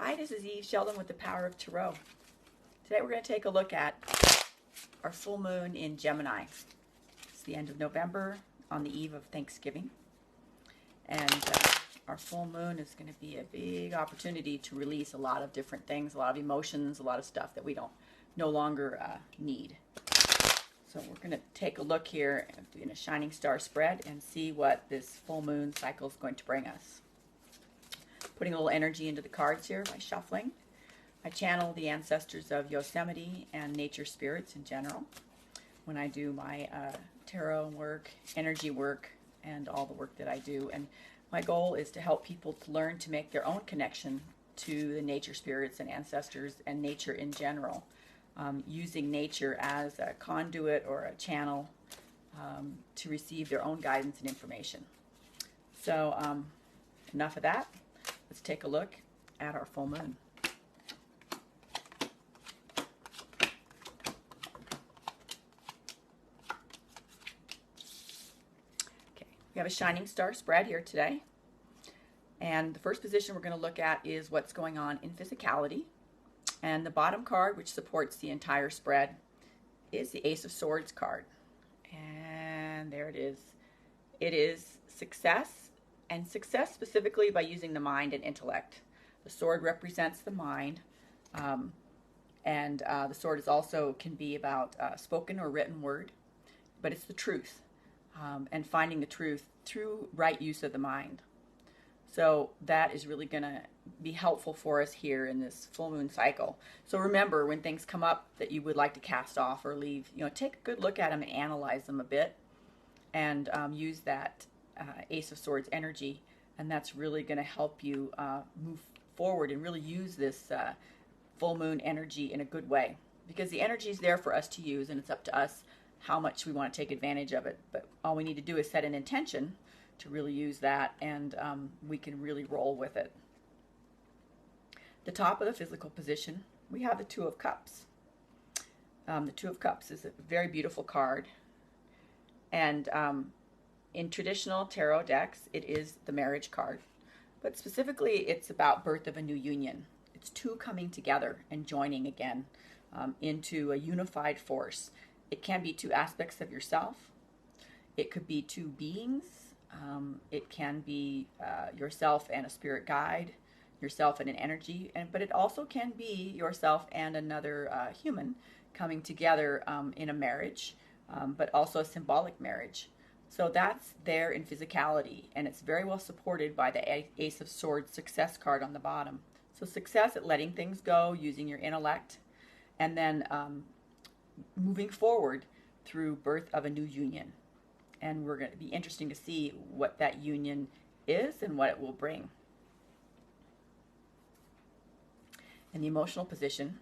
Hi, this is Eve Sheldon with the Power of Tarot. Today we're going to take a look at our full moon in Gemini. It's the end of November on the eve of Thanksgiving. And our full moon is going to be a big opportunity to release a lot of different things, a lot of emotions, a lot of stuff that we no longer need. So we're going to take a look here in a shining star spread and see what this full moon cycle is going to bring us. Putting a little energy into the cards here by shuffling. I channel the ancestors of Yosemite and nature spirits in general when I do my tarot work, energy work, and all the work that I do. And my goal is to help people to learn to make their own connection to the nature spirits and ancestors and nature in general, using nature as a conduit or a channel to receive their own guidance and information. So enough of that. Let's take a look at our full moon. Okay, we have a shining star spread here today. And the first position we're going to look at is what's going on in physicality. And the bottom card, which supports the entire spread, is the Ace of Swords card. And there it is. It is success. And success specifically by using the mind and intellect. The sword represents the mind, and the sword is also can be about spoken or written word, but it's the truth, and finding the truth through right use of the mind. So that is really going to be helpful for us here in this full moon cycle. So remember, when things come up that you would like to cast off or leave, take a good look at them and analyze them a bit, and use that Ace of Swords energy, and that's really going to help you move forward and really use this full moon energy in a good way, because the energy is there for us to use, and it's up to us how much we want to take advantage of it. But all we need to do is set an intention to really use that, and we can really roll with it. The top of the physical position, we have the Two of Cups. The Two of Cups is a very beautiful card, and in traditional tarot decks, it is the marriage card. But specifically, it's about birth of a new union. It's two coming together and joining again into a unified force. It can be two aspects of yourself. It could be two beings. It can be yourself and a spirit guide, yourself and an energy. But it also can be yourself and another human coming together in a marriage, but also a symbolic marriage. So that's there in physicality, and it's very well supported by the Ace of Swords success card on the bottom. So success at letting things go, using your intellect, and then moving forward through birth of a new union. And we're going to be interesting to see what that union is and what it will bring. In the emotional position,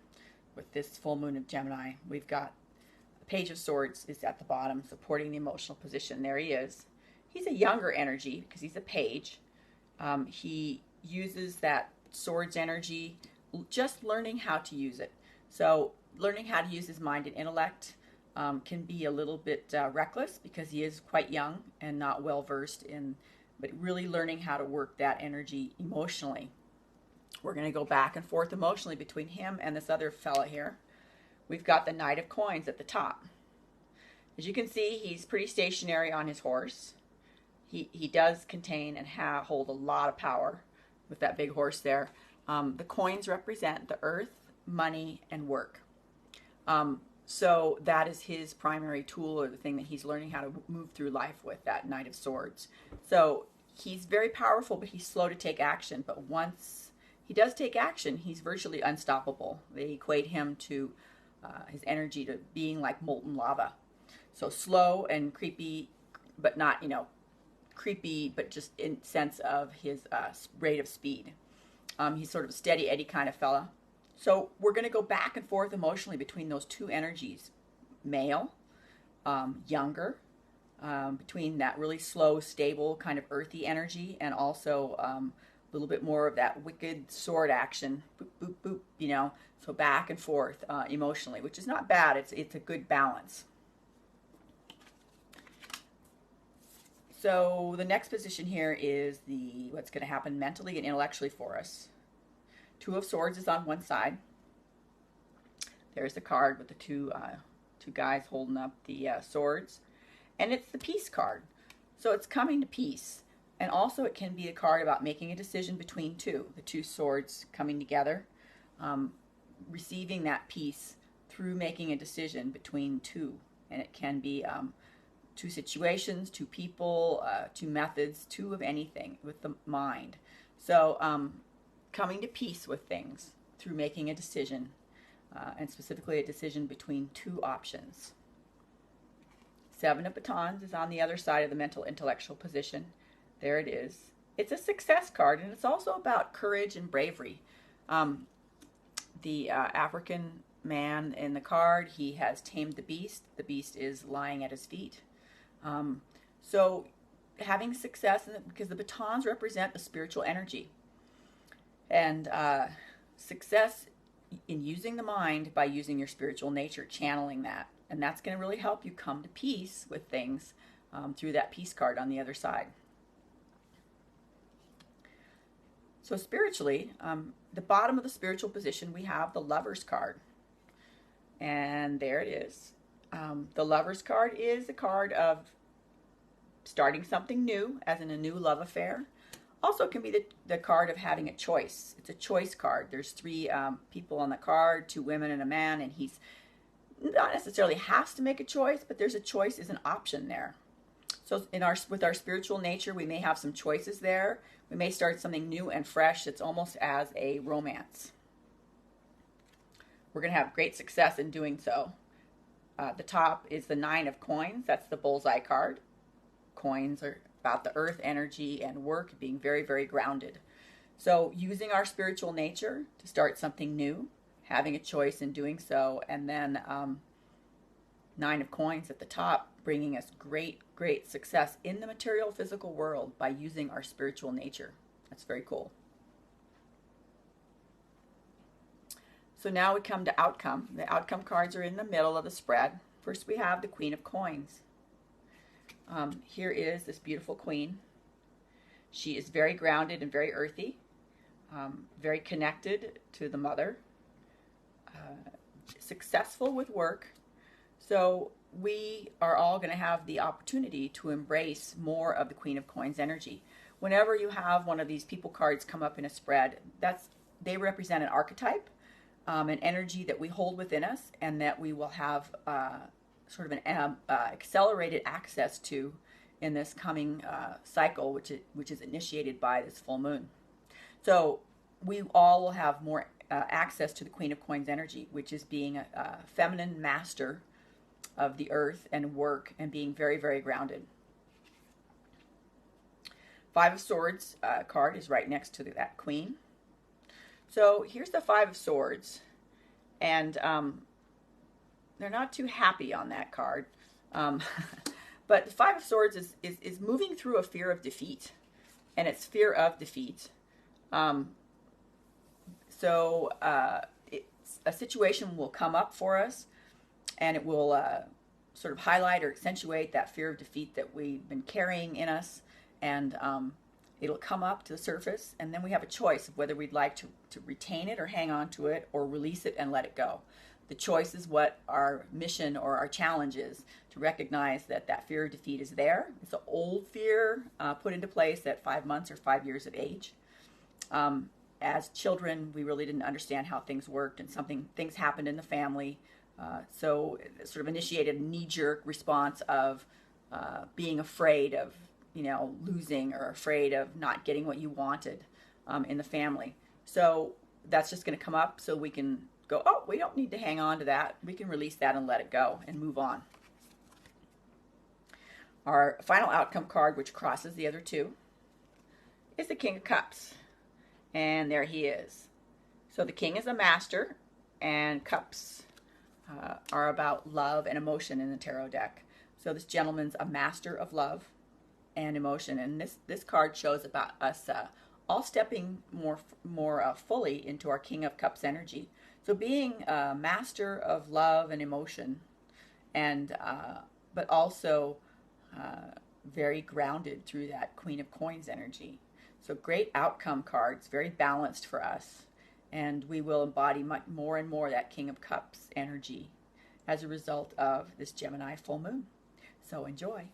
with this full moon of Gemini, we've got Page of Swords is at the bottom, supporting the emotional position. There he is. He's a younger energy because he's a page. He uses that swords energy, just learning how to use it. So learning how to use his mind and intellect can be a little bit reckless because he is quite young and not well versed in, but really learning how to work that energy emotionally. We're going to go back and forth emotionally between him and this other fella here. We've got the Knight of Coins at the top. As you can see, he's pretty stationary on his horse. He does contain and hold a lot of power with that big horse there. The coins represent the earth, money, and work. So that is his primary tool, or the thing that he's learning how to move through life with, that Knight of Swords. So he's very powerful, but he's slow to take action. But once he does take action, he's virtually unstoppable. They equate him to his energy to being like molten lava. So slow and creepy, but not, creepy, but just in sense of his rate of speed. He's sort of a steady Eddie kind of fella. So we're going to go back and forth emotionally between those two energies. Male, younger, between that really slow, stable, kind of earthy energy, and also a little bit more of that wicked sword action, boop, boop, boop, so back and forth emotionally, which is not bad. It's a good balance. So the next position here is what's going to happen mentally and intellectually for us. Two of Swords is on one side. There's the card with the two guys holding up the swords. And it's the peace card. So it's coming to peace. And also it can be a card about making a decision between two. The two swords coming together. Receiving that peace through making a decision between two. And it can be two situations, two people, two methods, two of anything with the mind. So coming to peace with things through making a decision. And specifically a decision between two options. Seven of Batons is on the other side of the mental intellectual position. There it is. It's a success card, and it's also about courage and bravery. The African man in the card, he has tamed the beast. The beast is lying at his feet. So having success, because the batons represent the spiritual energy. And success in using the mind by using your spiritual nature, channeling that. And that's going to really help you come to peace with things through that peace card on the other side. So spiritually, the bottom of the spiritual position, we have the Lover's card. And there it is. The Lover's card is a card of starting something new, as in a new love affair. Also can be the card of having a choice. It's a choice card. There's three people on the card, two women and a man, and he's not necessarily has to make a choice, but there's a choice is an option there. So with our spiritual nature, we may have some choices there. We may start something new and fresh. It's almost as a romance. We're going to have great success in doing so. The top is the Nine of Coins. That's the bullseye card. Coins are about the earth energy and work, being very, very grounded. So using our spiritual nature to start something new, having a choice in doing so, and then Nine of Coins at the top, bringing us great, great success in the material physical world by using our spiritual nature. That's very cool. So now we come to outcome. The outcome cards are in the middle of the spread. First we have the Queen of Coins. Here is this beautiful queen. She is very grounded and very earthy, very connected to the mother, successful with work. So we are all going to have the opportunity to embrace more of the Queen of Coins energy. Whenever you have one of these people cards come up in a spread, they represent an archetype, an energy that we hold within us and that we will have sort of an accelerated access to in this coming cycle, which is initiated by this full moon. So we all will have more access to the Queen of Coins energy, which is being a feminine master of the earth and work and being very, very grounded. Five of Swords card is right next to that queen. So here's the Five of Swords, and they're not too happy on that card. But the Five of Swords is moving through a fear of defeat, and it's fear of defeat. So a situation will come up for us, and it will sort of highlight or accentuate that fear of defeat that we've been carrying in us, and it'll come up to the surface, and then we have a choice of whether we'd like to retain it or hang on to it or release it and let it go. The choice is what our mission or our challenge is, to recognize that that fear of defeat is there. It's an old fear put into place at 5 months or 5 years of age. As children, we really didn't understand how things worked, and things happened in the family. So it sort of initiated a knee-jerk response of being afraid of, losing, or afraid of not getting what you wanted in the family. So that's just going to come up, so we can go, oh, we don't need to hang on to that. We can release that and let it go and move on. Our final outcome card, which crosses the other two, is the King of Cups. And there he is. So the King is a master, and Cups are about love and emotion in the tarot deck. So this gentleman's a master of love and emotion, and this card shows about us all stepping more fully into our King of Cups energy. So being a master of love and emotion, and but also very grounded through that Queen of Coins energy. So great outcome cards, very balanced for us. And we will embody much more and more that King of Cups energy as a result of this Gemini full moon. So enjoy.